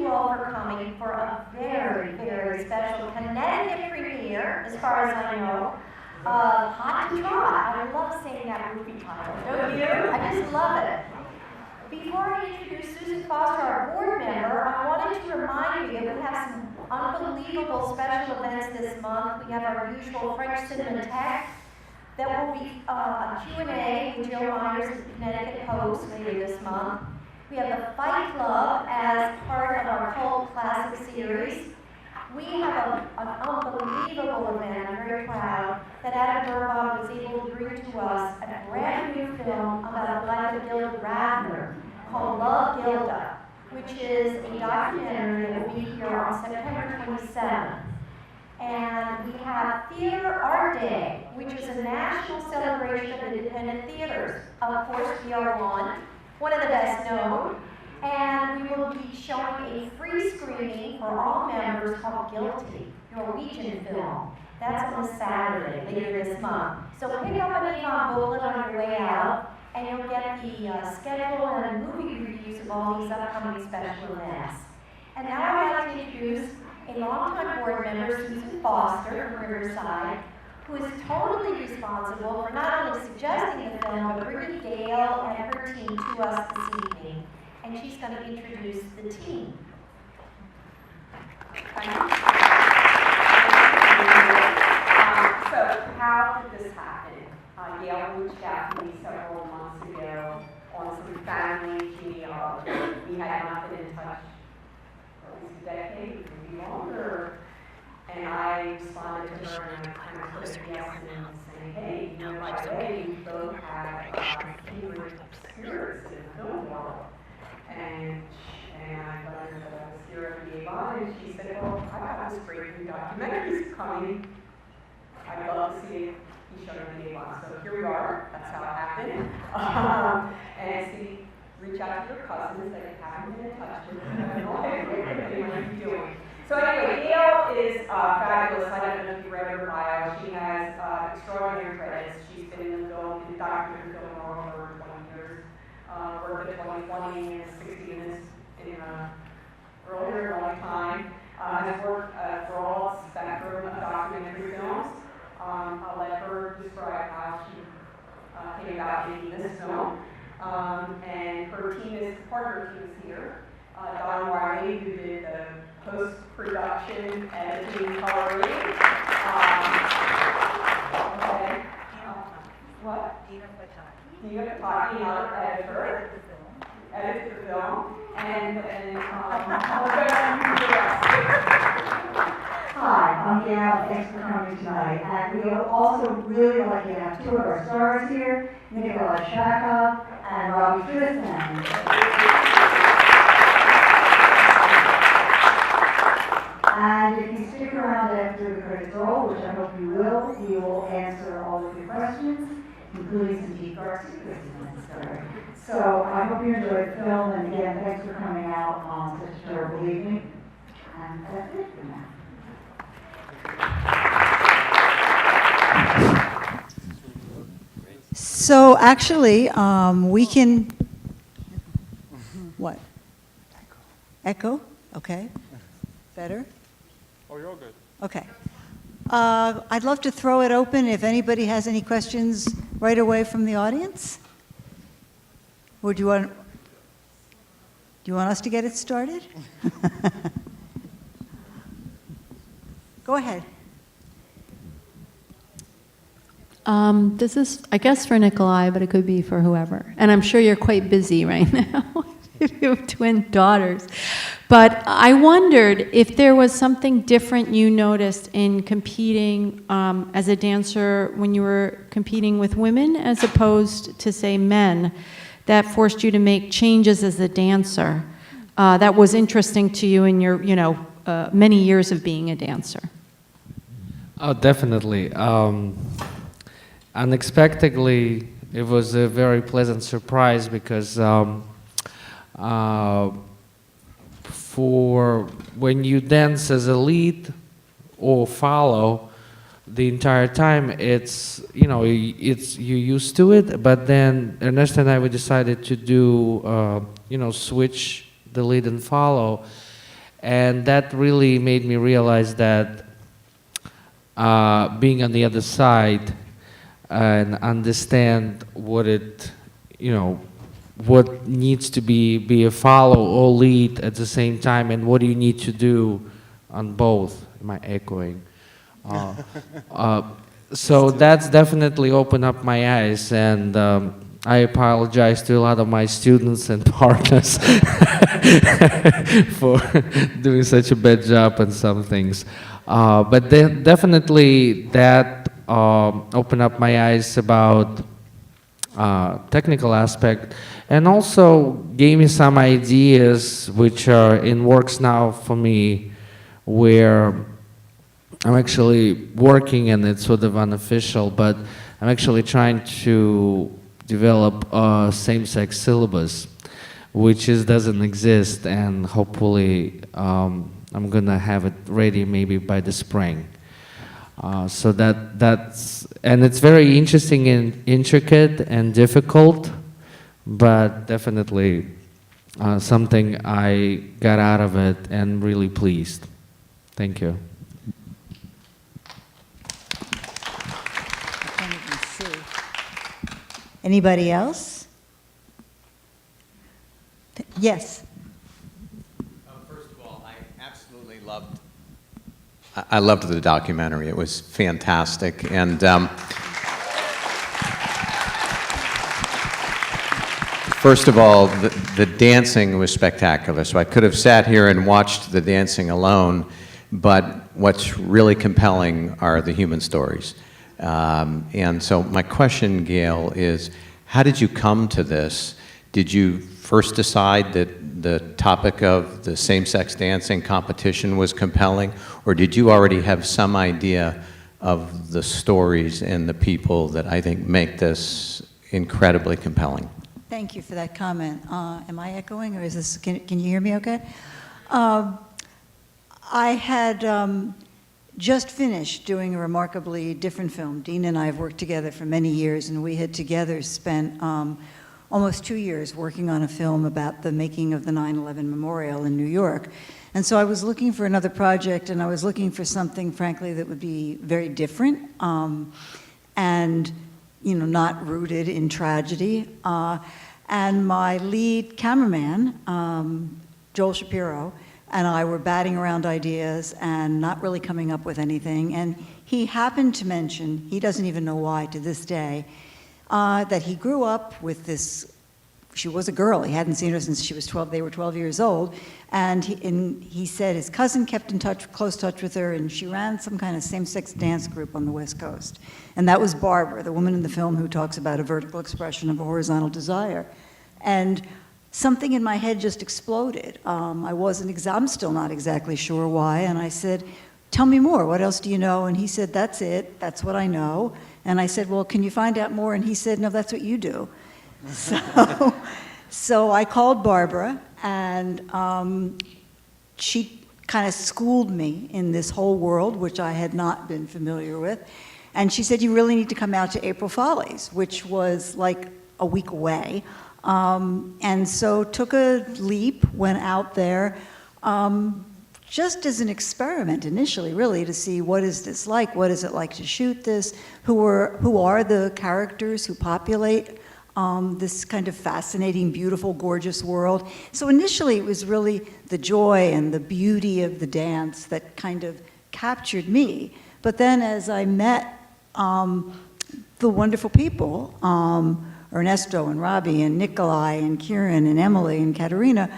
all for coming for a very, very special Connecticut premiere, as far as I know, of To Trot. I love saying that movie title, don't you? I just love it. Before I introduce Susan Foster, our board member, I wanted to remind you that we have some unbelievable special events this month. We have our usual French Cinema Tech. That will be a Q&A with Jill Myers at the Connecticut Post later this month. We have the Fight Club as part of our Cult Classic series. We have an unbelievable event. I'm very proud that Adam Burbach was able to bring to us a brand new film about the life of Gilda Radner called Love Gilda, which is a documentary that will be here on September 27th. And we have Theater Art Day, which is a national celebration of independent theaters. Of course, we are one of the best known. And we will be showing a free screening for all members called Guilty, Norwegian film. That's on a Saturday later this month. So pick up an Avon booklet on your way out, and you'll get the schedule and movie reviews of all these upcoming special events. And now I'd like to introduce a longtime board member, Susan Foster from Riverside, who is totally responsible for not only suggesting the film, but bringing Gail and her team to us this evening. And she's going to introduce the team. So how did this happen? Gail reached out to me several months ago on some family genealogy. We had not been in touch for at least a decade, maybe longer. And I responded to her and I kind of put a yes in saying, hey, you know, by the way, you both have kindred spirits in the film world. And I learned that I was here at the Avon, and she said, well, I've got this great new documentary coming. I'd love to see it be shown at the Avon. So here we are. That's how it happened. And see, reach out to your cousins that you haven't been in touch with. What are you doing? So anyway, Gail is fabulous. I don't know if you read her bio. She has extraordinary credits. She's been in the film, in documentary film for over 20 years. Worked at 2020 and 60 in earlier lifetime. Has worked for all spectrum of documentary films. I'll let her describe how she came about making this film. And her team is, part of her team is here. Don Wyllie, who did the post-production, editing, coloring. Okay. What? Dina Potocki, another editor. Edited the film. Hi, I'm Gail. Thanks for coming tonight. And we would also really like to have two of our stars here, Nikolai Shpakov and Robbie Tristan. And if you stick around after the credits roll, which I hope you will, we will answer all of your questions, including some deep dark secrets if necessary. So I hope you enjoyed the film, and again, thanks for coming out on such a terrible evening. And that's it for now. So actually, we can, what? Echo? Okay. Better? Oh, you're all good. Okay. I'd love to throw it open if anybody has any questions right away from the audience. Or do you want us to get it started? Go ahead. This is, I guess, for Nikolai, but it could be for whoever. And I'm sure you're quite busy right now if you have twin daughters. But I wondered if there was something different you noticed in competing as a dancer when you were competing with women as opposed to, say, men, that forced you to make changes as a dancer that was interesting to you in your, many years of being a dancer. Oh, definitely. Unexpectedly, it was a very pleasant surprise because for when you dance as a lead or follow the entire time, it's you're used to it. But then Ernest and I, we decided to do switch the lead and follow, And that really made me realize that being on the other side and understand what it, what needs to be a follow or lead at the same time, and what do you need to do on both. Am I echoing? So that's definitely opened up my eyes, and I apologize to a lot of my students and partners for doing such a bad job on some things. But definitely that opened up my eyes about technical aspect, and also gave me some ideas which are in works now for me, where I'm actually working, and it's sort of unofficial, but I'm actually trying to develop a same-sex syllabus, which doesn't exist, and hopefully I'm gonna have it ready maybe by the spring. So that's, and it's very interesting and intricate and difficult, but definitely something I got out of it and really pleased. Thank you. I can't even see. Anybody else? Yes. First of all, I absolutely loved. I loved the documentary. It was fantastic, and first of all, the dancing was spectacular. So I could have sat here and watched the dancing alone, but what's really compelling are the human stories. And so my question, Gail, is how did you come to this? Did you first decide that the topic of the same-sex dancing competition was compelling, or did you already have some idea of the stories and the people that I think make this incredibly compelling? Thank you for that comment. Am I echoing, or is this, can you hear me okay? I had just finished doing a remarkably different film. Dina and I have worked together for many years, and we had together spent almost 2 years working on a film about the making of the 9/11 Memorial in New York. And so I was looking for another project, and I was looking for something, frankly, that would be very different and not rooted in tragedy. And my lead cameraman, Joel Shapiro, and I were batting around ideas and not really coming up with anything. And he happened to mention, he doesn't even know why to this day, that he grew up with this, she was a girl, he hadn't seen her since she was 12, they were 12 years old, and he said his cousin kept in touch, close touch with her, and she ran some kind of same-sex dance group on the West Coast. And that was Barbara, the woman in the film who talks about a vertical expression of a horizontal desire. And something in my head just exploded. I'm still not exactly sure why, and I said, tell me more, what else do you know? And he said, that's it, that's what I know. And I said, well, can you find out more? And he said, no, that's what you do. So I called Barbara, and she kind of schooled me in this whole world, which I had not been familiar with. And she said, you really need to come out to April Follies, which was like a week away. And so took a leap, went out there, just as an experiment initially, really, to see what is this like, what is it like to shoot this, who are the characters who populate this kind of fascinating, beautiful, gorgeous world. So initially it was really the joy and the beauty of the dance that kind of captured me. But then as I met the wonderful people, Ernesto and Robbie and Nikolai and Kieran and Emily and Katerina,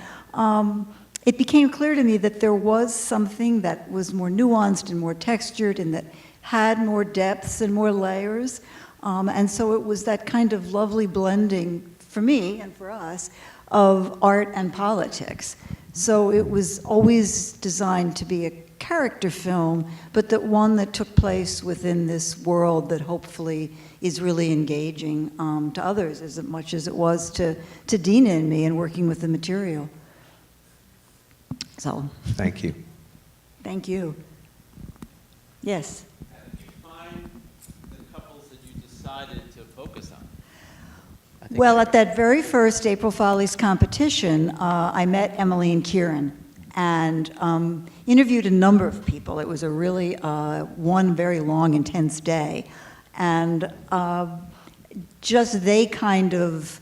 it became clear to me that there was something that was more nuanced and more textured and that had more depths and more layers. And so it was that kind of lovely blending for me and for us of art and politics. So it was always designed to be a character film, but that one that took place within this world that hopefully is really engaging to others as much as it was to Dina and me in working with the material. So. Thank you. Thank you. Yes. How did you find the couples that you decided to focus on? Well, at that very first April Follies competition, I met Emily and Kieran. and interviewed a number of people. It was a really one very long, intense day, and just they kind of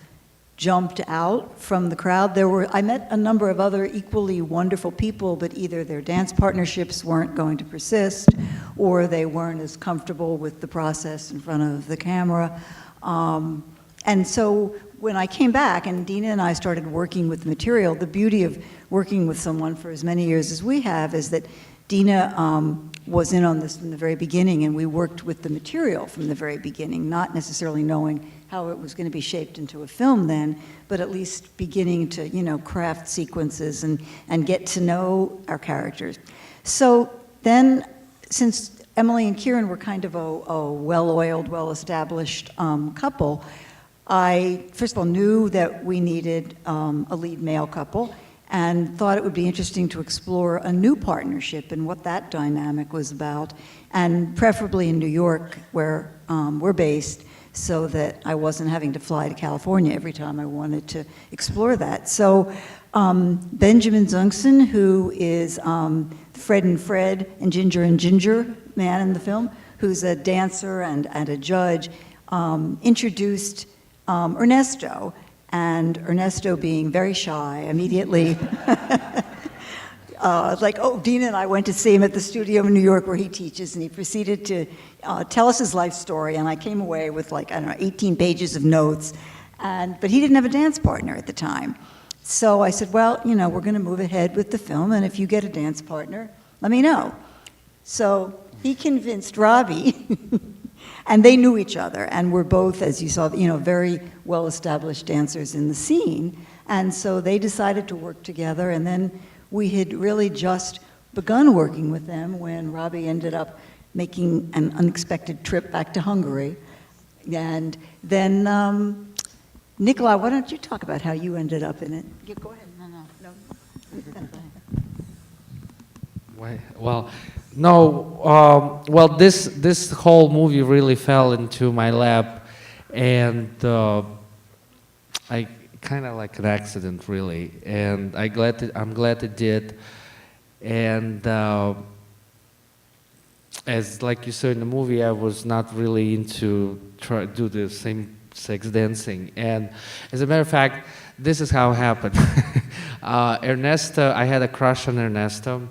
jumped out from the crowd. I met a number of other equally wonderful people, but either their dance partnerships weren't going to persist, or they weren't as comfortable with the process in front of the camera. And so when I came back and Dina and I started working with the material, the beauty of working with someone for as many years as we have is that Dina was in on this from the very beginning, and we worked with the material from the very beginning, not necessarily knowing how it was going to be shaped into a film then, but at least beginning to, craft sequences and get to know our characters. So then, since Emily and Kieran were kind of a well-oiled, well-established couple, I, first of all, knew that we needed a lead male couple, and thought it would be interesting to explore a new partnership and what that dynamic was about, and preferably in New York, where we're based, so that I wasn't having to fly to California every time I wanted to explore that. So Benjamin Zungson, who is Fred and Ginger man in the film, who's a dancer and a judge, introduced Ernesto, and Ernesto, being very shy, immediately Dina and I went to see him at the studio in New York where he teaches, and he proceeded to tell us his life story, and I came away with 18 pages of notes, but he didn't have a dance partner at the time. So I said, well, we're going to move ahead with the film, and if you get a dance partner, let me know. So he convinced Robbie, and they knew each other, and were both, as you saw, very well-established dancers in the scene, and so they decided to work together, and then we had really just begun working with them when Robbie ended up making an unexpected trip back to Hungary. And then, Nikolai, why don't you talk about how you ended up in it? Yeah, go ahead. Well, this whole movie really fell into my lap, and I kind of like an accident, really, and I'm glad it did. And as like you saw in the movie, I was not really into try do the same-sex dancing, and as a matter of fact, this is how it happened. Ernesto, I had a crush on Ernesto.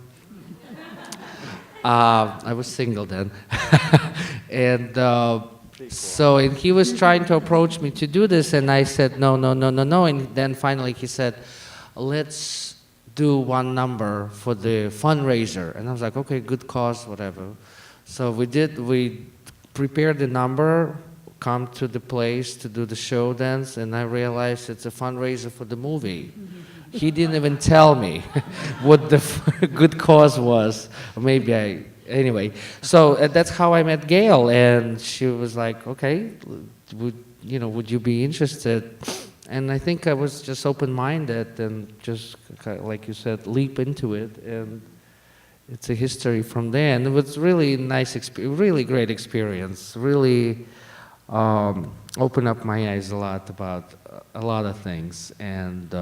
I was single then, and he was trying to approach me to do this, and I said no, and then finally he said, let's do one number for the fundraiser, and I was like, okay, good cause, whatever. So we prepared the number, come to the place to do the show dance, and I realized it's a fundraiser for the movie. He didn't even tell me what the good cause was. Or maybe anyway. So that's how I met Gail, and she was like, okay, would you be interested? And I think I was just open-minded and just, like you said, leap into it, and it's a history from there. And it was really nice, really great experience. Really opened up my eyes a lot about a lot of things, and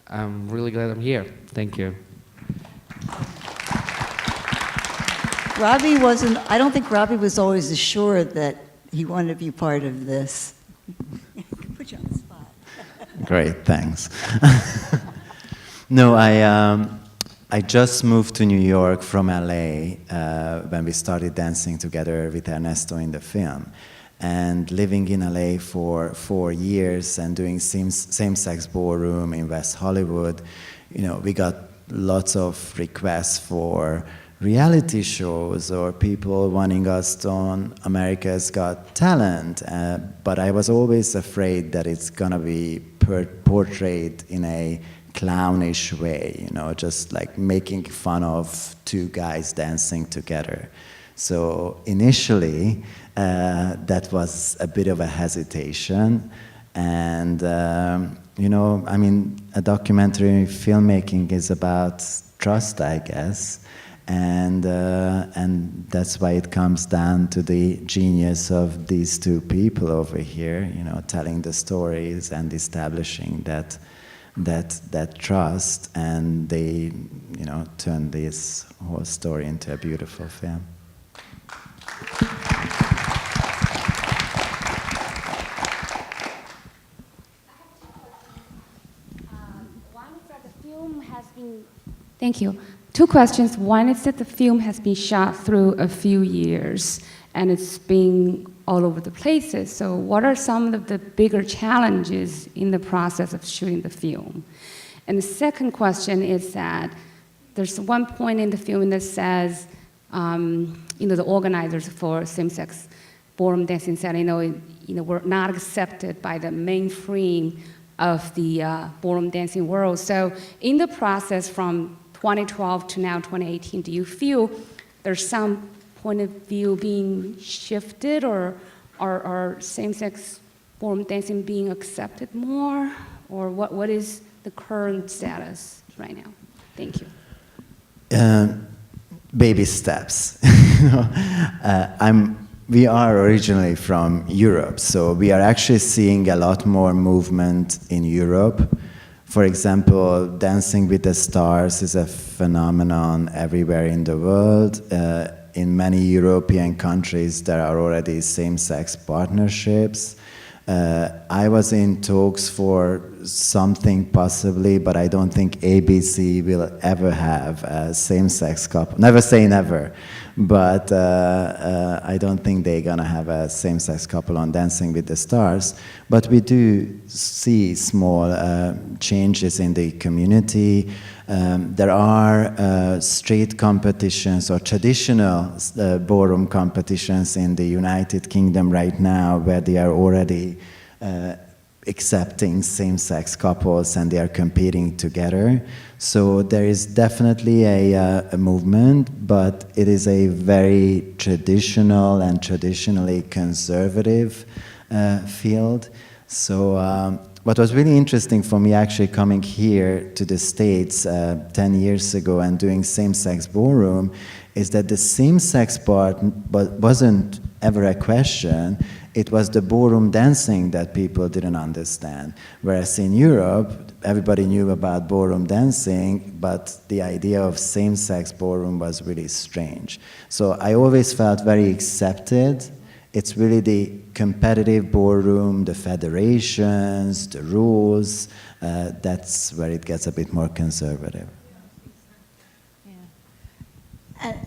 I'm really glad I'm here. Thank you. I don't think Robbie was always assured that he wanted to be part of this. Put you on the spot. Great, thanks. No, I just moved to New York from LA when we started dancing together with Ernesto in the film. And living in LA for 4 years and doing same-sex ballroom in West Hollywood, we got lots of requests for reality shows or people wanting us on America's Got Talent. But I was always afraid that it's gonna be portrayed in a clownish way, just like making fun of two guys dancing together. So initially, that was a bit of a hesitation, and a documentary filmmaking is about trust, I guess, and that's why it comes down to the genius of these two people over here, telling the stories and establishing that that trust, and they, you know, turn this whole story into a beautiful film. One is that the film has been. Thank you. Two questions. One is that the film has been shot through a few years, and it's been all over the places. So what are some of the bigger challenges in the process of shooting the film? And the second question is that there's one point in the film that says, the organizers for same-sex ballroom dancing said, we're not accepted by the mainstream of the ballroom dancing world. So in the process from 2012 to now 2018, do you feel there's some point of view being shifted, or are same-sex ballroom dancing being accepted more? Or what is the current status right now? Thank you. Baby steps. We are originally from Europe, so we are actually seeing a lot more movement in Europe. For example, Dancing with the Stars is a phenomenon everywhere in the world. In many European countries, there are already same-sex partnerships. I was in talks for something possibly, but I don't think ABC will ever have a same-sex couple. Never say never, but I don't think they're gonna have a same-sex couple on Dancing with the Stars. But we do see small changes in the community. There are street competitions or traditional ballroom competitions in the United Kingdom right now, where they are already accepting same-sex couples and they are competing together. So there is definitely a movement, but it is a very traditional and traditionally conservative field. So what was really interesting for me actually coming here to the States 10 years ago and doing same-sex ballroom is that the same-sex part wasn't ever a question. It was the ballroom dancing that people didn't understand. Whereas in Europe, everybody knew about ballroom dancing, but the idea of same-sex ballroom was really strange. So I always felt very accepted. It's really the competitive ballroom, the federations, the rules, that's where it gets a bit more conservative.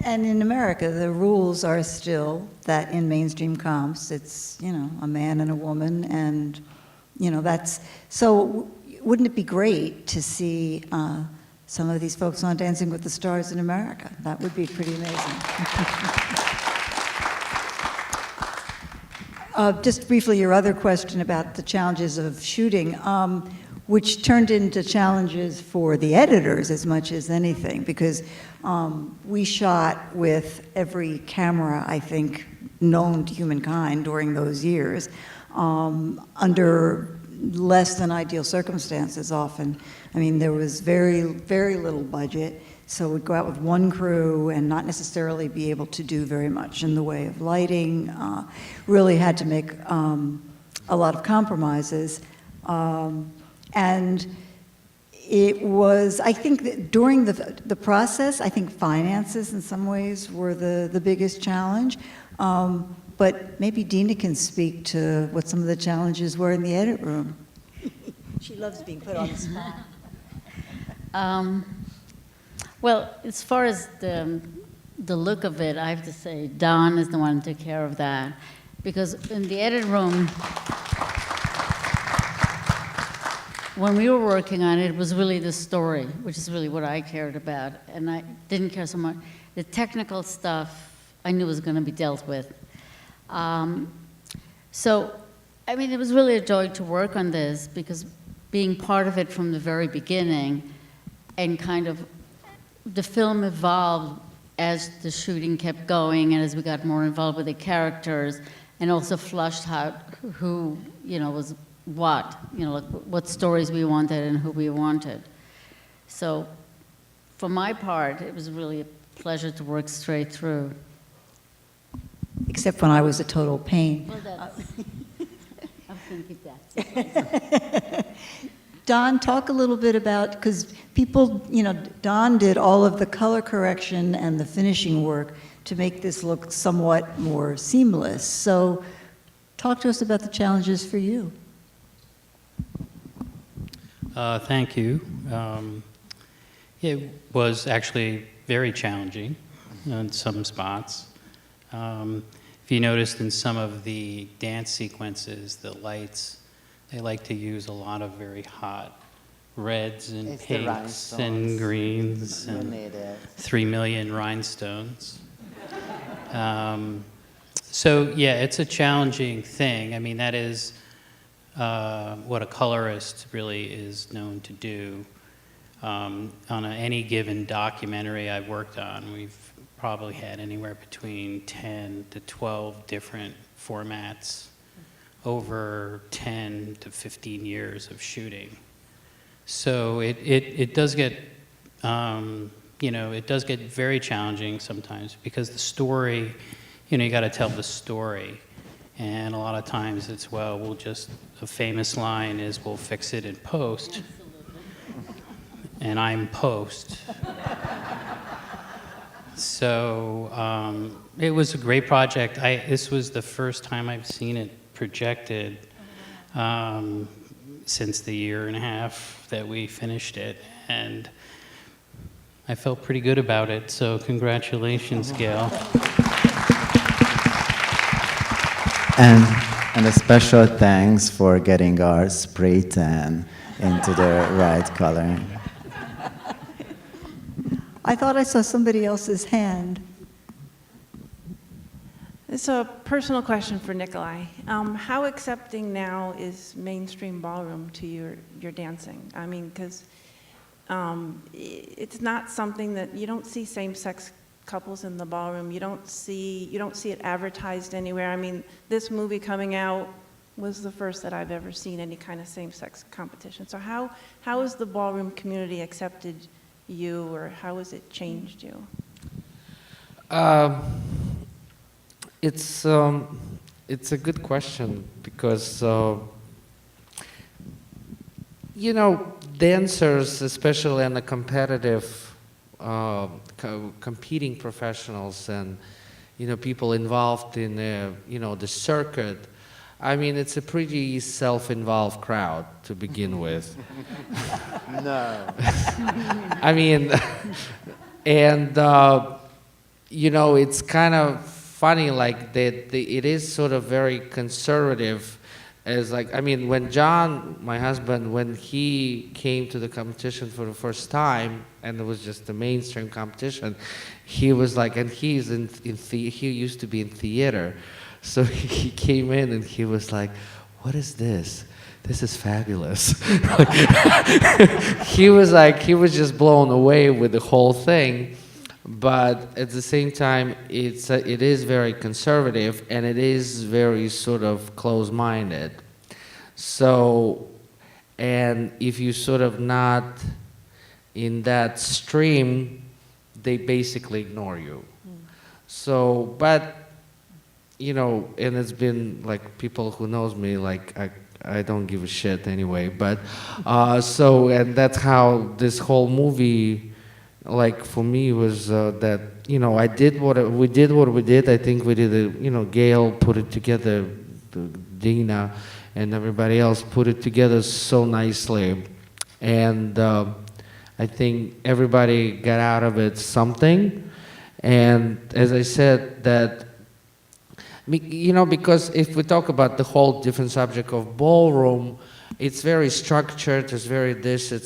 And in America, the rules are still that in mainstream comps, it's, a man and a woman, and, that's, so wouldn't it be great to see some of these folks on Dancing with the Stars in America? That would be pretty amazing. Just briefly, your other question about the challenges of shooting, which turned into challenges for the editors as much as anything, because we shot with every camera, I think, known to humankind during those years, under less than ideal circumstances often. I mean, there was very, very little budget, so we'd go out with one crew and not necessarily be able to do very much in the way of lighting. Really had to make a lot of compromises. And it was, I think that during the process, I think finances in some ways were the biggest challenge. But maybe Dina can speak to what some of the challenges were in the edit room. She loves being put on the spot. Well, as far as the look of it, I have to say Don is the one who took care of that. Because in the edit room, when we were working on it, it was really the story, which is really what I cared about. And I didn't care so much. The technical stuff I knew was going to be dealt with. So, I mean, it was really a joy to work on this, because being part of it from the very beginning, and kind of the film evolved as the shooting kept going and as we got more involved with the characters, and also flushed out who, was what, like what stories we wanted and who we wanted. So for my part, it was really a pleasure to work straight through. Except when I was a total pain. Well, that's, I was going to keep that. Don, talk a little bit about, because people, Don did all of the color correction and the finishing work to make this look somewhat more seamless. So talk to us about the challenges for you. Thank you. It was actually very challenging in some spots. If you noticed in some of the dance sequences, the lights, they like to use a lot of very hot reds and It's the pinks and rhinestones. greens You and need it. 3 million rhinestones. So yeah, it's a challenging thing. I mean, that is what a colorist really is known to do. On any given documentary I've worked on, we've probably had anywhere between 10 to 12 different formats over 10 to 15 years of shooting. So it does get, it does get very challenging sometimes because the story, you got to tell the story. And a lot of times it's, a famous line is, we'll fix it in post. And I'm post. So it was a great project. This was the first time I've seen it projected since the year and a half that we finished it. And I felt pretty good about it. So congratulations, Gail. And a special thanks for getting our spray tan into the right color. I thought I saw somebody else's hand. It's a personal question for Nikolai. How accepting now is mainstream ballroom to your dancing? I mean, because it's not something that you don't see same-sex couples in the ballroom. You don't see it advertised anywhere. I mean, this movie coming out was the first that I've ever seen any kind of same-sex competition. So how has the ballroom community accepted you, or how has it changed you? It's a good question because dancers, especially in the competitive, competing professionals, and people involved in the circuit. I mean, it's a pretty self-involved crowd to begin with. No. I mean, and it's kind of funny, like it is sort of very conservative. When John, my husband, when he came to the competition for the first time, and it was just a mainstream competition, he was like, and he used to be in theater. So he came in and he was like, what is this? This is fabulous. He was just blown away with the whole thing. But at the same time, it is very conservative and it is very sort of close-minded. So, and if you sort of not in that stream, they basically ignore you. So, but and it's been like people who knows me, like I don't give a shit anyway. But and that's how this whole movie, like for me, was that I did what we did. I think we did Gail put it together, Dina, and everybody else put it together so nicely, and I think everybody got out of it something. And as I said, that. Because if we talk about the whole different subject of ballroom, it's very structured, it's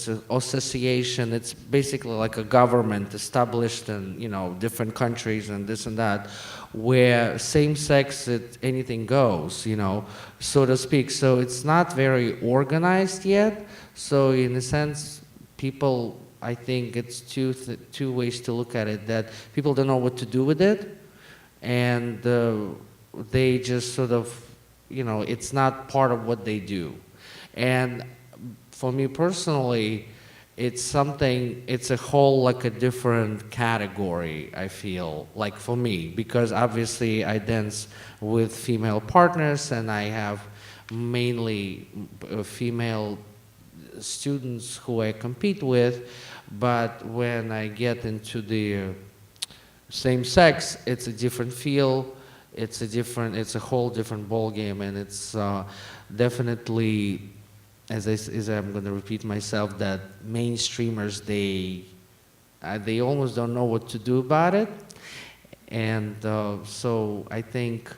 an association, it's basically like a government established in, different countries and this and that, where same-sex, anything goes, so to speak. So it's not very organized yet. So in a sense, people, I think it's two ways to look at it, that people don't know what to do with it, and they just sort of, it's not part of what they do. And for me personally, it's a whole, like a different category, I feel, like for me, because obviously I dance with female partners and I have mainly female students who I compete with, but when I get into the same sex, it's a different feel, it's a whole different ball game, and it's definitely, as I'm going to repeat myself, that mainstreamers, they almost don't know what to do about it. And so I think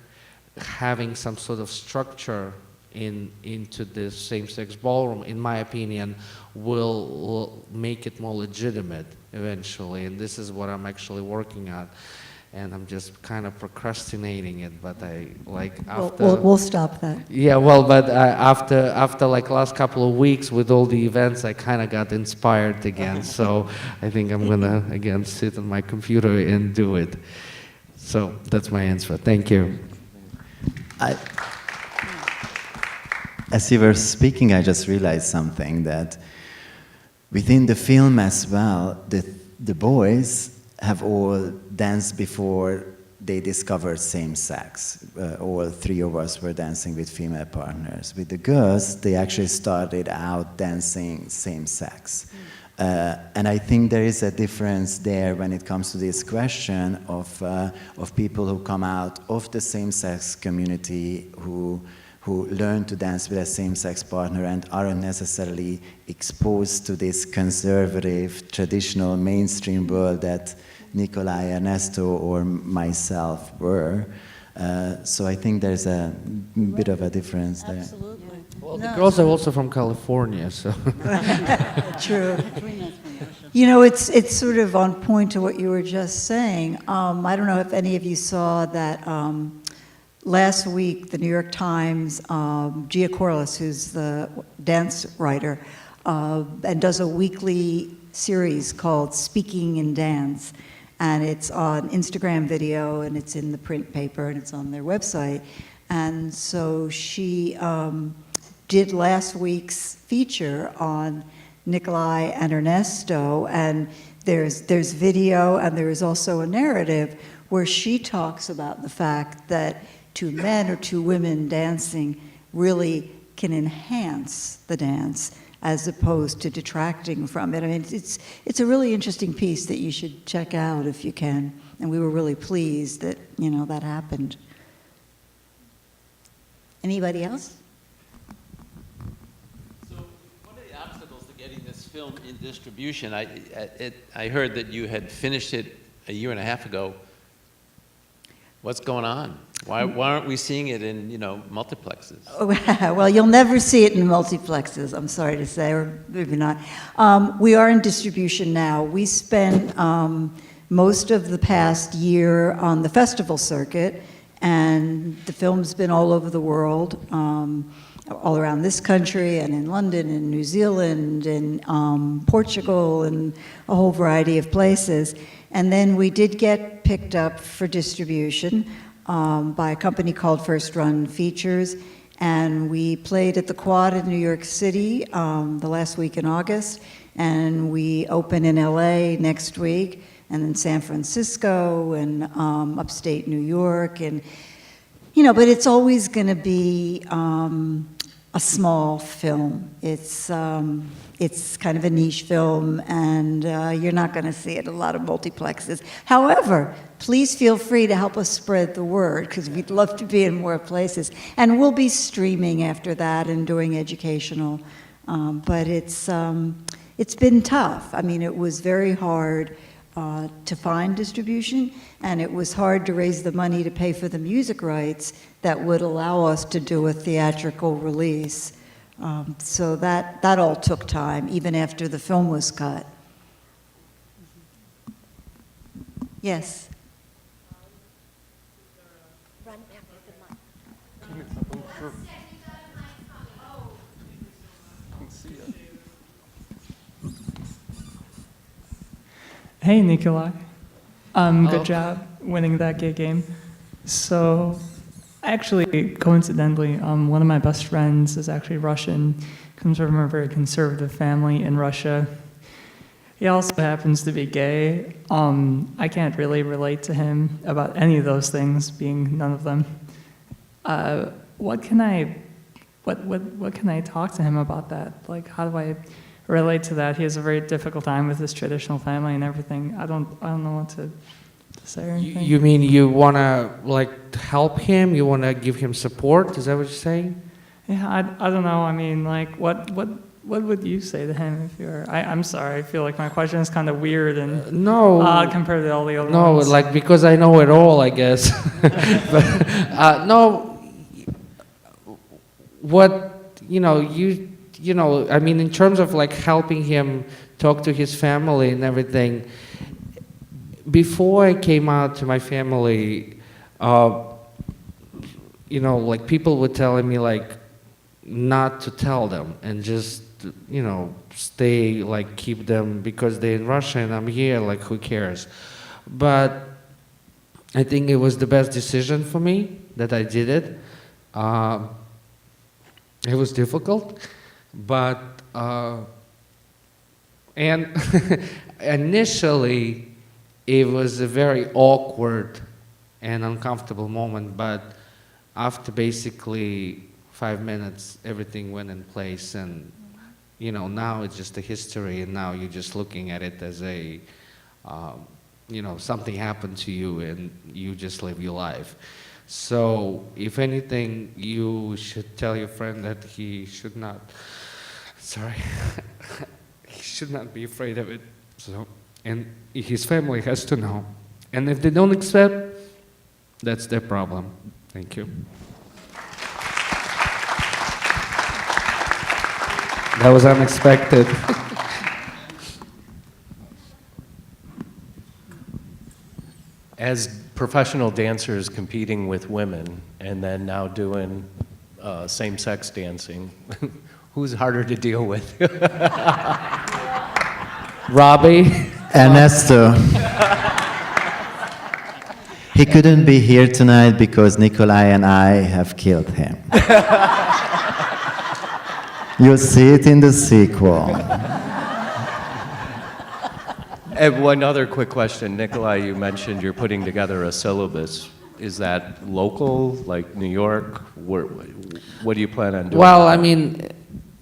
having some sort of structure into this same-sex ballroom, in my opinion, will make it more legitimate eventually. And this is what I'm actually working on. And I'm just kind of procrastinating it, but I like after. We'll stop that. Yeah, well, but after like last couple of weeks with all the events, I kind of got inspired again. So I think I'm gonna again sit on my computer and do it. So that's my answer. Thank you. As you were speaking, I just realized something, that within the film as well, the boys have all danced before they discovered same-sex. All three of us were dancing with female partners. With the girls, they actually started out dancing same-sex. And I think there is a difference there when it comes to this question of people who come out of the same-sex community, who learn to dance with a same-sex partner and aren't necessarily exposed to this conservative, traditional, mainstream world that Nikolai, Ernesto, or myself were. So I think there's a bit of a difference there. Absolutely. Well, the girls are also from California, so. True. You know, it's sort of on point to what you were just saying. I don't know if any of you saw that last week, the New York Times, Gia Corliss, who's the dance writer, and does a weekly series called Speaking in Dance. And it's on Instagram video, and it's in the print paper, and it's on their website. And so she did last week's feature on Nikolai and Ernesto, and there's video, and there is also a narrative where she talks about the fact that two men or two women dancing really can enhance the dance as opposed to detracting from it. I mean, it's a really interesting piece that you should check out if you can. And we were really pleased that, you know, that happened. Anybody else? So one of the obstacles to getting this film in distribution, I heard that you had finished it a year and a half ago. What's going on? Why aren't we seeing it in, you know, multiplexes? Well, you'll never see it in multiplexes, I'm sorry to say, or maybe not. We are in distribution now. We spent most of the past year on the festival circuit, and the film's been all over the world, all around this country, and in London, and New Zealand, and Portugal, and a whole variety of places. And then we did get picked up for distribution by a company called First Run Features, and we played at the Quad in New York City the last week in August, and we open in LA next week, and in San Francisco, and upstate New York, and you know, but it's always going to be a small film. It's kind of a niche film, and you're not going to see it at a lot of multiplexes. However, please feel free to help us spread the word, because we'd love to be in more places. And we'll be streaming after that and doing educational. But it's been tough. I mean, it was very hard to find distribution, and it was hard to raise the money to pay for the music rights that would allow us to do a theatrical release. So that all took time, even after the film was cut. Yes? Run back with the mic. Hey, Nikolai. Good job winning that gay game. So, actually, coincidentally, one of my best friends is actually Russian, comes from a very conservative family in Russia. He also happens to be gay. I can't really relate to him about any of those things, being none of them. What can I what can I talk to him about that? Like, how do I relate to that? He has a very difficult time with his traditional family and everything. I don't know what to say or anything. You mean you want to like help him? You want to give him support? Is that what you're saying? Yeah, I don't know. I mean, like, what would you say to him if you're? I'm sorry. I feel like my question is kind of weird and no compared to all the other no, ones. like because I know it all, I guess. But no. What you know, I mean, in terms of like helping him talk to his family and everything. Before I came out to my family, you know, like people were telling me like not to tell them and just, you know, stay, like keep them because they're in Russia and I'm here, like who cares? But I think it was the best decision for me that I did it. It was difficult, but, and initially it was a very awkward and uncomfortable moment, but after basically 5 minutes, everything went in place and, you know, now it's just a history and now you're just looking at it as a, you know, something happened to you and you just live your life. So, if anything, you should tell your friend that he should not, he should not be afraid of it. So, and his family has to know. And if they don't accept, that's their problem. Thank you. That was unexpected. As professional dancers competing with women and then now doing same-sex dancing, who's harder to deal with? Robbie? Ernesto. He couldn't be here tonight because Nikolai and I have killed him. You'll see it in the sequel. And one other quick question. Nikolai, you mentioned you're putting together a syllabus. Is that local, like New York? What do you plan on doing? Well, I mean,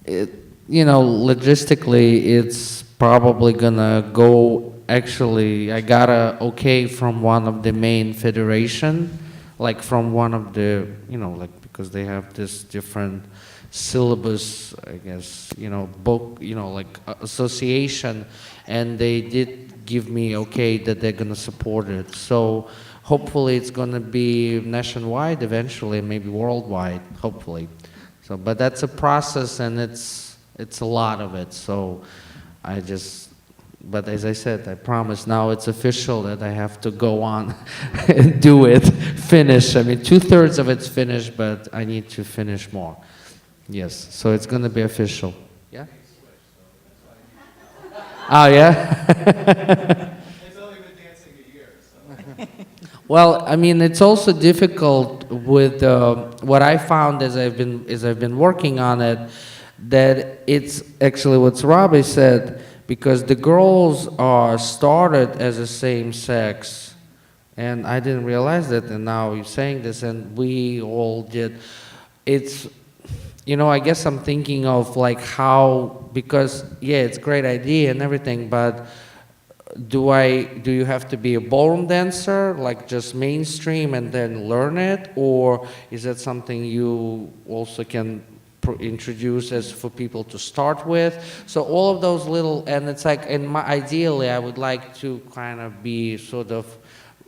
you know, logistically, it's probably gonna go, actually, I got a okay from one of the main federation, like from one of the, you know, like, because they have this different syllabus, I guess, you know, book, you know, like association, and they did give me okay that they're gonna support it. So hopefully it's gonna be nationwide eventually, maybe worldwide, hopefully. So, but that's a process and it's a lot of it. So but as I said, I promise now it's official that I have to go on and do it, finish. I mean, 2/3 of it's finished, but I need to finish more. Yes, so it's gonna be official. Yeah? Oh, yeah? It's only been dancing a year, so. Well, I mean, it's also difficult with what I found as I've been working on it, that it's actually what Robbie said, because the girls are started as a same sex, and I didn't realize that, and now you're saying this, and we all did. It's, you know, I guess I'm thinking of like how, because yeah, it's a great idea and everything, but do you have to be a ballroom dancer, like just mainstream and then learn it, or is that something you also can introduce as for people to start with? So all of those little, and it's like, ideally I would like to kind of be sort of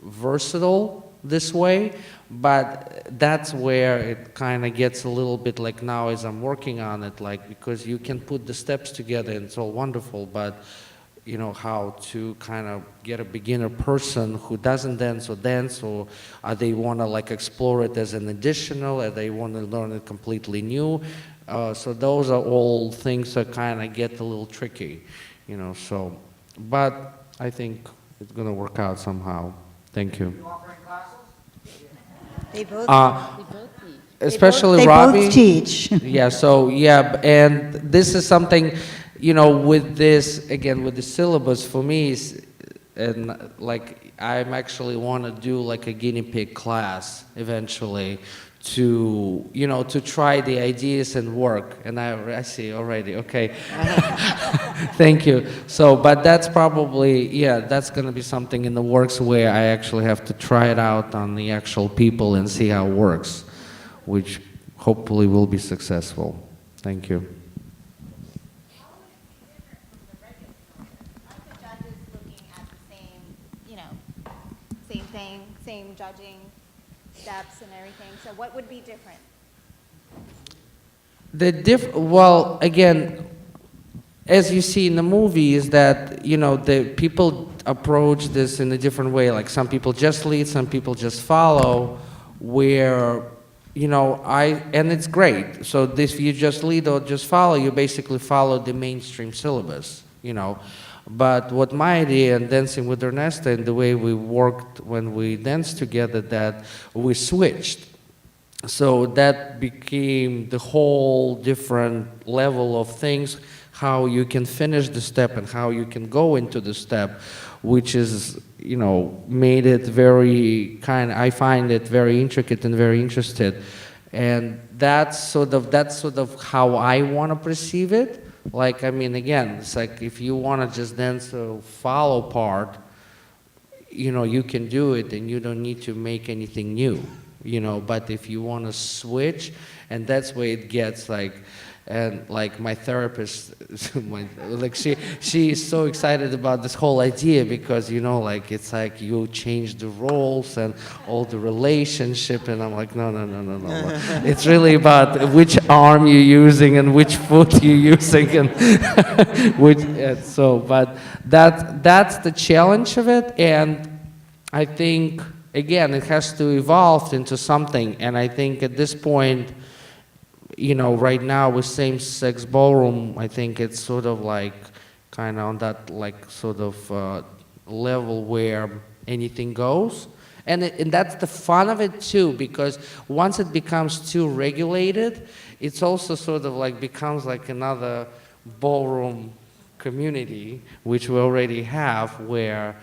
versatile this way, but that's where it kind of gets a little bit like now as I'm working on it, like, because you can put the steps together and it's all wonderful, but you know, how to kind of get a beginner person who doesn't dance, or they want to like explore it as an additional, or they want to learn it completely new. So those are all things that kind of get a little tricky, you know, so, but I think it's going to work out somehow. Thank you. They both teach. Especially Robbie. They both teach. Yeah, so, yeah, and this is something, you know, with this, again, with the syllabus, for me, like, I'm actually want to do like a guinea pig class eventually to, you know, to try the ideas and work. And I see already, okay. Thank you. So, but that's probably, yeah, that's going to be something in the works where I actually have to try it out on the actual people and see how it works, which hopefully will be successful. Thank you. Same thing, same judging steps and everything. So what would be different? Well, again, as you see in the movie, is that, you know, the people approach this in a different way. Like some people just lead, some people just follow, where, you know, and it's great. So this, you just lead or just follow, you basically follow the mainstream syllabus, you know. But what my idea in Dancing with Ernesto and the way we worked when we danced together, that we switched. So that became the whole different level of things, how you can finish the step and how you can go into the step, which is, you know, made it very I find it very intricate and very interested. And that's sort of how I want to perceive it. Like, I mean, again, it's like if you want to just dance the follow part, you know, you can do it and you don't need to make anything new, you know. But if you want to switch, and that's where it gets like, and like my therapist, like she is so excited about this whole idea because, you know, like it's like you change the roles and all the relationship, and I'm like, no. It's really about which arm you're using and which foot you're using, and but that's the challenge of it. And I think, again, it has to evolve into something. And I think at this point, you know, right now with same-sex ballroom, I think it's sort of like kind of on that like sort of level where anything goes. And that's the fun of it too, because once it becomes too regulated, it's also sort of like becomes like another ballroom community, which we already have, where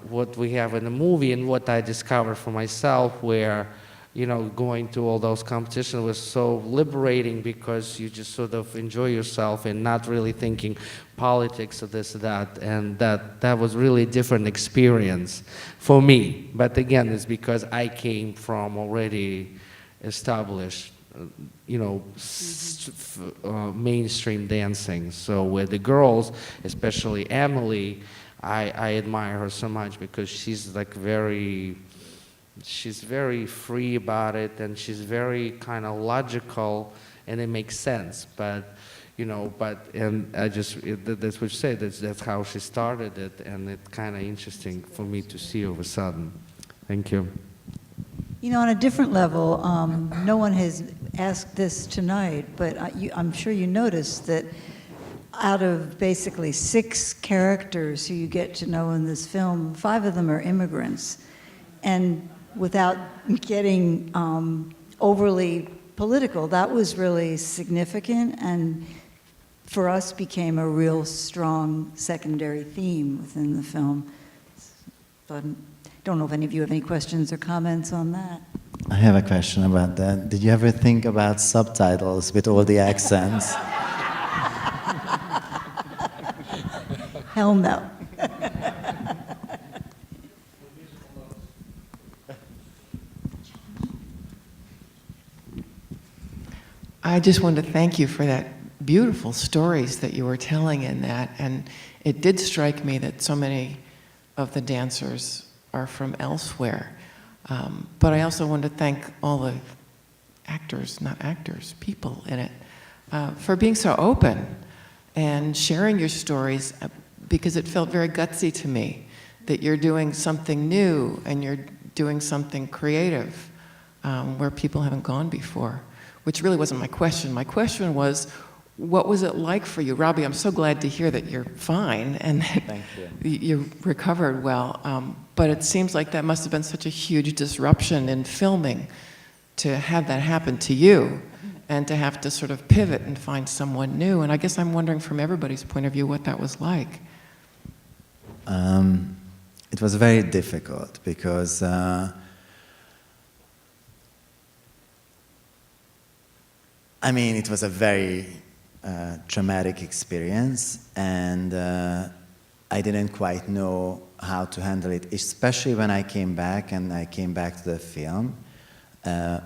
what we have in the movie and what I discovered for myself, where, you know, going to all those competitions was so liberating because you just sort of enjoy yourself and not really thinking politics or this or that. And that was really a different experience for me. But again, it's because I came from already established, you know, mainstream dancing. So with the girls, especially Emily, I admire her so much because she's like she's very free about it, and she's very kind of logical, and it makes sense. But, you know, and I just, that's what you say, that's how she started it, and it's kind of interesting for me to see all of a sudden. Thank you. You know, on a different level, no one has asked this tonight, but I'm sure you noticed that out of basically 6 characters who you get to know in this film, 5 of them are immigrants. And without getting overly political, that was really significant, and for us became a real strong secondary theme within the film. So I don't know if any of you have any questions or comments on that. I have a question about that. Did you ever think about subtitles with all the accents? Hell no. I just wanted to thank you for that beautiful stories that you were telling in that. And it did strike me that so many of the dancers are from elsewhere. But I also wanted to thank all the actors, not actors, people in it, for being so open and sharing your stories, because it felt very gutsy to me that you're doing something new and you're doing something creative where people haven't gone before, which really wasn't my question. My question was, what was it like for you? Robbie, I'm so glad to hear that you're fine and that you recovered well. But it seems like that must have been such a huge disruption in filming to have that happen to you and to have to sort of pivot and find someone new. And I guess I'm wondering from everybody's point of view what that was like. It was very difficult because I mean, it was a very traumatic experience, and I didn't quite know how to handle it, especially when I came back and I came back to the film.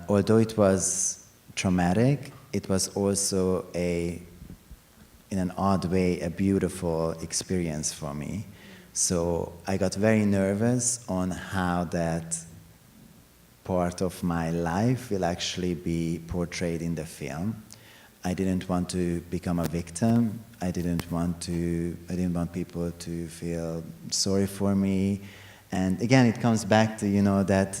Although it was traumatic, it was also in an odd way, a beautiful experience for me. So I got very nervous on how that part of my life will actually be portrayed in the film. I didn't want to become a victim. I didn't want people to feel sorry for me. And again, it comes back to, you know, that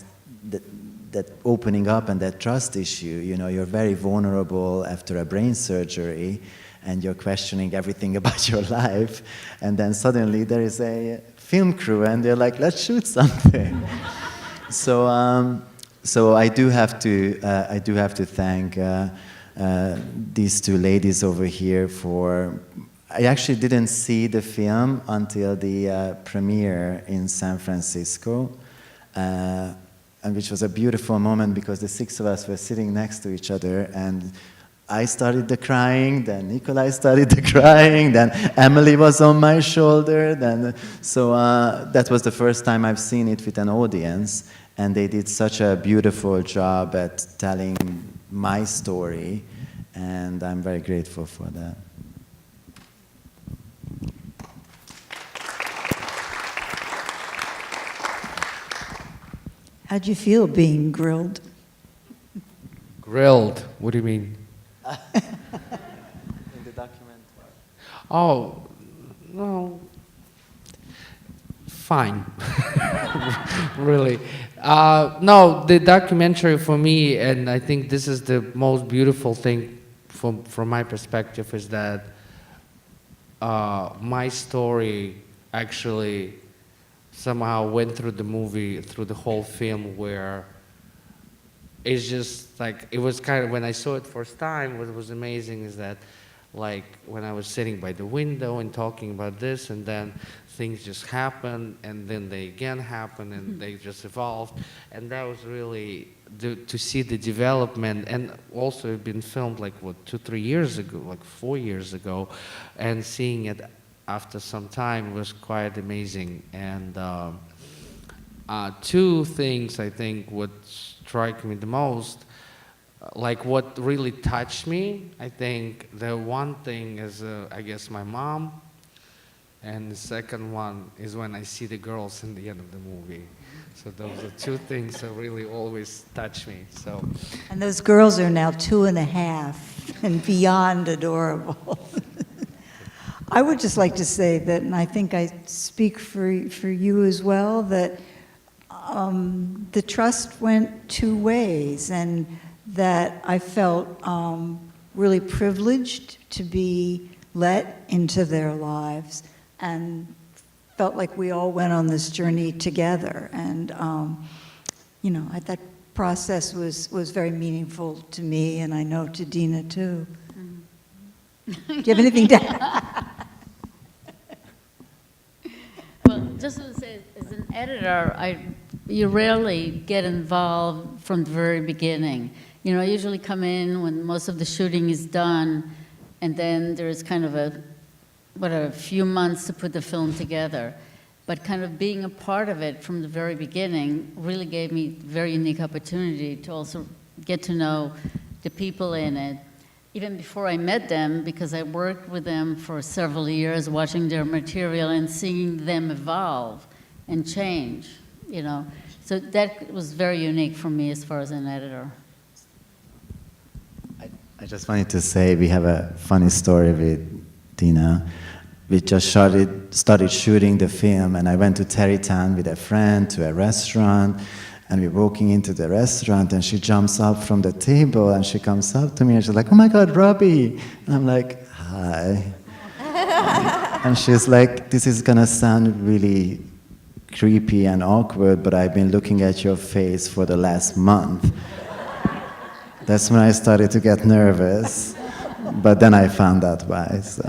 opening up and that trust issue. You know, you're very vulnerable after a brain surgery, and you're questioning everything about your life, and then suddenly there is a film crew, and they're like, let's shoot something. So I do have to thank these two ladies over here for. I actually didn't see the film until the premiere in San Francisco, and which was a beautiful moment because the six of us were sitting next to each other, and I started the crying, then Nikolai started the crying, then Emily was on my shoulder, so that was the first time I've seen it with an audience, and they did such a beautiful job at telling my story, and I'm very grateful for that. How'd you feel being grilled? Grilled? What do you mean? In the document. Oh, no. Fine. Really. No, the documentary for me, and I think this is the most beautiful thing from my perspective, is that my story actually somehow went through the movie, through the whole film, where it's just like, it was kind of, when I saw it first time, what was amazing is that, like, when I was sitting by the window and talking about this, and then things just happened, and then they again happened, and they just evolved, and that was really, to see the development, and also it been filmed like, what, 2-3 years ago, like 4 years ago, and seeing it after some time was quite amazing. And two things I think would strike me the most, like what really touched me. I think the one thing is, I guess, my mom, and the second one is when I see the girls in the end of the movie. So those are two things that really always touch me. So. And those girls are now 2.5 and beyond adorable. I would just like to say that, and I think I speak for you as well, that the trust went two ways, and that I felt really privileged to be let into their lives, and felt like we all went on this journey together. And you know, that process was very meaningful to me, and I know to Dina too. Do you have anything to add? Well, just to say, as an editor, you rarely get involved from the very beginning. You know, I usually come in when most of the shooting is done, and then there's kind of a few months to put the film together. But kind of being a part of it from the very beginning really gave me a very unique opportunity to also get to know the people in it, even before I met them, because I worked with them for several years, watching their material and seeing them evolve and change, you know. So that was very unique for me as far as an editor. I just wanted to say we have a funny story with Dina. We just started shooting the film, and I went to Terrytown with a friend to a restaurant, and we're walking into the restaurant, and she jumps up from the table, and she comes up to me, and she's like, "Oh my God, Robbie!" And I'm like, "Hi." And she's like, "This is gonna sound really creepy and awkward, but I've been looking at your face for the last month." That's when I started to get nervous, but then I found out why. So.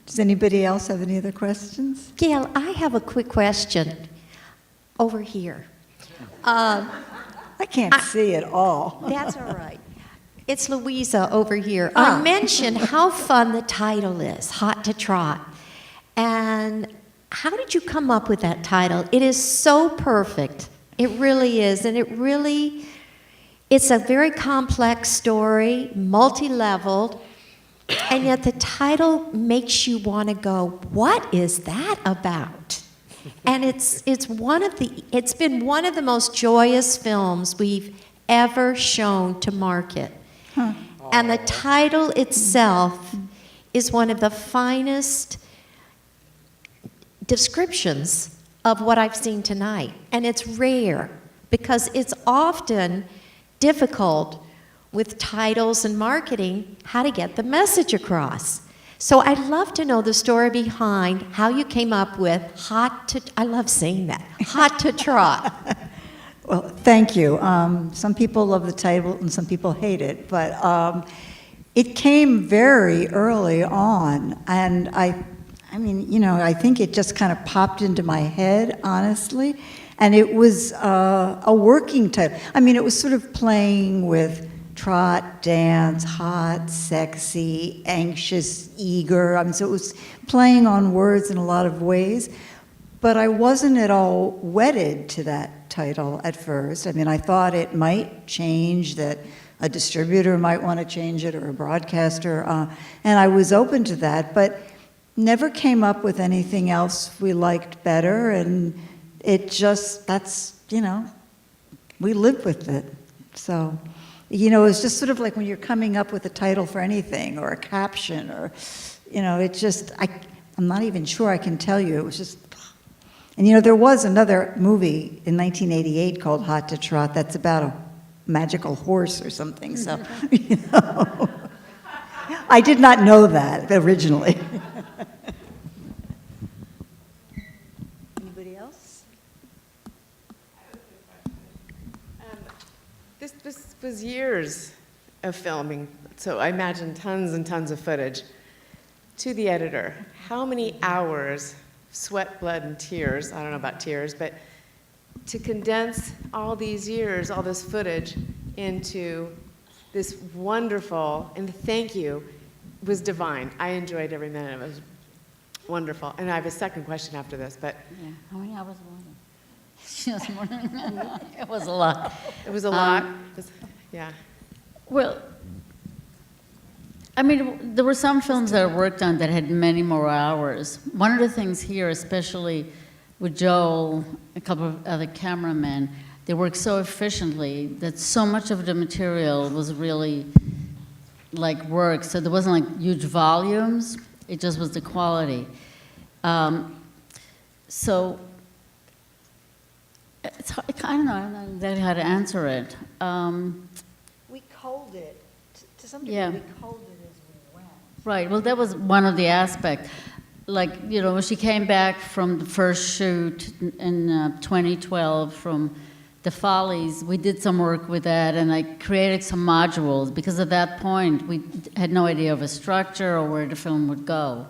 Does anybody else have any other questions? Gail, I have a quick question over here. I can't see it all. That's all right. It's Louisa over here. I mentioned how fun the title is, Hot to Trot. And how did you come up with that title? It is so perfect. It really is. And it's a very complex story, multi-leveled, and yet the title makes you want to go, what is that about? And it's been one of the most joyous films we've ever shown to market. Huh. And the title itself is one of the finest descriptions of what I've seen tonight. And it's rare because it's often difficult with titles and marketing how to get the message across. So I'd love to know the story behind how you came up with I love saying that, Hot to Trot. Well, thank you. Some people love the title and some people hate it, but it came very early on, and I mean, you know, I think it just kind of popped into my head, honestly, and it was a working title. I mean, it was sort of playing with trot, dance, hot, sexy, anxious, eager. I mean, so it was playing on words in a lot of ways, but I wasn't at all wedded to that title at first. I mean, I thought it might change, that a distributor might want to change it, or a broadcaster, and I was open to that, but never came up with anything else we liked better, and it just, that's, you know, we lived with it. So, you know, it's just sort of like when you're coming up with a title for anything, or a caption, or, you know, it just, I'm not even sure I can tell you, it was just. And you know, there was another movie in 1988 called Hot to Trot that's about a magical horse or something, so, you know. I did not know that originally. Anybody else? This was years of filming, so I imagine tons and tons of footage. To the editor, how many hours, sweat, blood, and tears, I don't know about tears, but to condense all these years, all this footage into this wonderful, and thank you, was divine. I enjoyed every minute of it. It was wonderful. And I have a second question after this, but. Yeah. How many hours was it? It was a lot. It was a lot. Yeah. Well, I mean, there were some films that I worked on that had many more hours. One of the things here, especially with Joel, a couple of other cameramen, they worked so efficiently that so much of the material was really like work. So there wasn't like huge volumes. It just was the quality. So it's hard, I don't know exactly how to answer it. We culled it. To some degree, Yeah. we culled it as we went. Right, well, that was one of the aspects. Like, you know, when she came back from the first shoot in 2012 from The Follies, we did some work with that, and I created some modules, because at that point, we had no idea of a structure or where the film would go.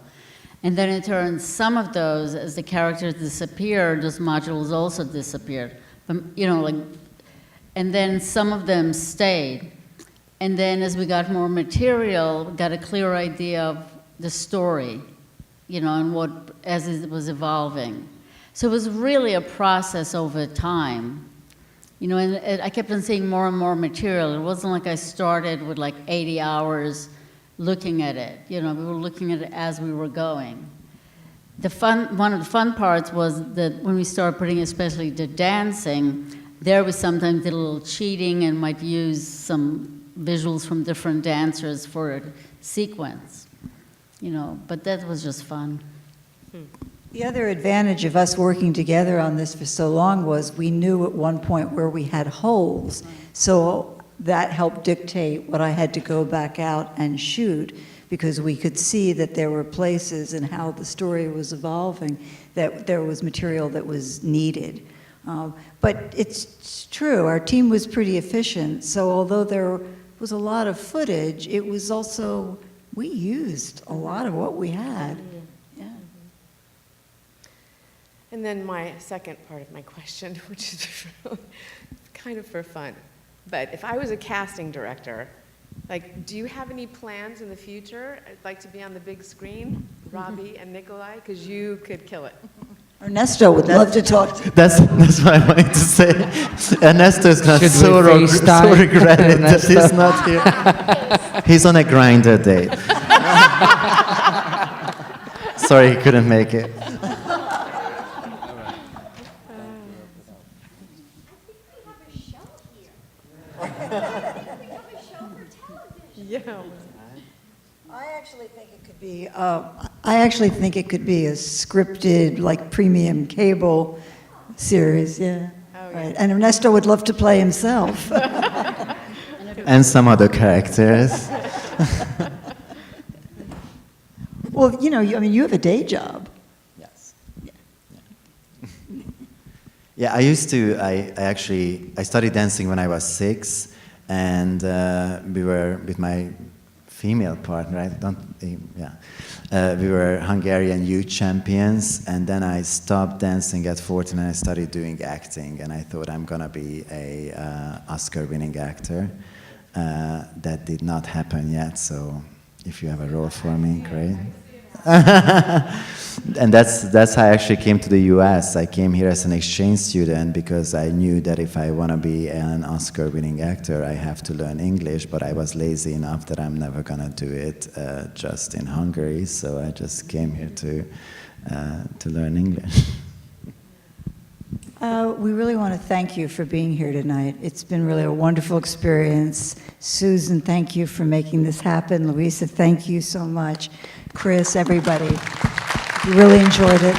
And then in turn, some of those, as the characters disappeared, those modules also disappeared. You know, like, and then some of them stayed. And then as we got more material, got a clear idea of the story, you know, and what, as it was evolving. So it was really a process over time. You know, and I kept on seeing more and more material. It wasn't like I started with like 80 hours looking at it. You know, we were looking at it as we were going. One of the fun parts was that when we started putting especially the dancing, there we sometimes did a little cheating and might use some visuals from different dancers for a sequence, you know, but that was just fun. The other advantage of us working together on this for so long was we knew at one point where we had holes, so that helped dictate what I had to go back out and shoot, because we could see that there were places and how the story was evolving, that there was material that was needed. But it's true, our team was pretty efficient, so although there was a lot of footage, it was also, we used a lot of what we had. Yeah. And then my second part of my question, which is kind of for fun. But if I was a casting director, like, do you have any plans in the future? I'd like to be on the big screen, Robbie and Nikolai, because you could kill it. Ernesto would love to talk to you. That's what I wanted to say. Ernesto is going to Should we FaceTime so regret it that Ernesto? he's not here. He's on a grinder date. Sorry, he couldn't make it. Yeah. I actually think it could be a scripted, like, premium cable series, yeah. Oh, yeah. Right. And Ernesto would love to play himself. And some other characters. Well, you know, you have a day job. Yes. Yeah, I studied dancing when I was 6, and we were with my female partner, we were Hungarian youth champions, and then I stopped dancing at 14 and I started doing acting, and I thought I'm gonna be a Oscar-winning actor. That did not happen yet, so if you have a role for me, great. And that's how I actually came to the US. I came here as an exchange student because I knew that if I want to be an Oscar-winning actor, I have to learn English, but I was lazy enough that I'm never going to do it just in Hungary, so I just came here to learn English. We really want to thank you for being here tonight. It's been really a wonderful experience. Susan, thank you for making this happen. Louisa, thank you so much. Chris, everybody, we really enjoyed it.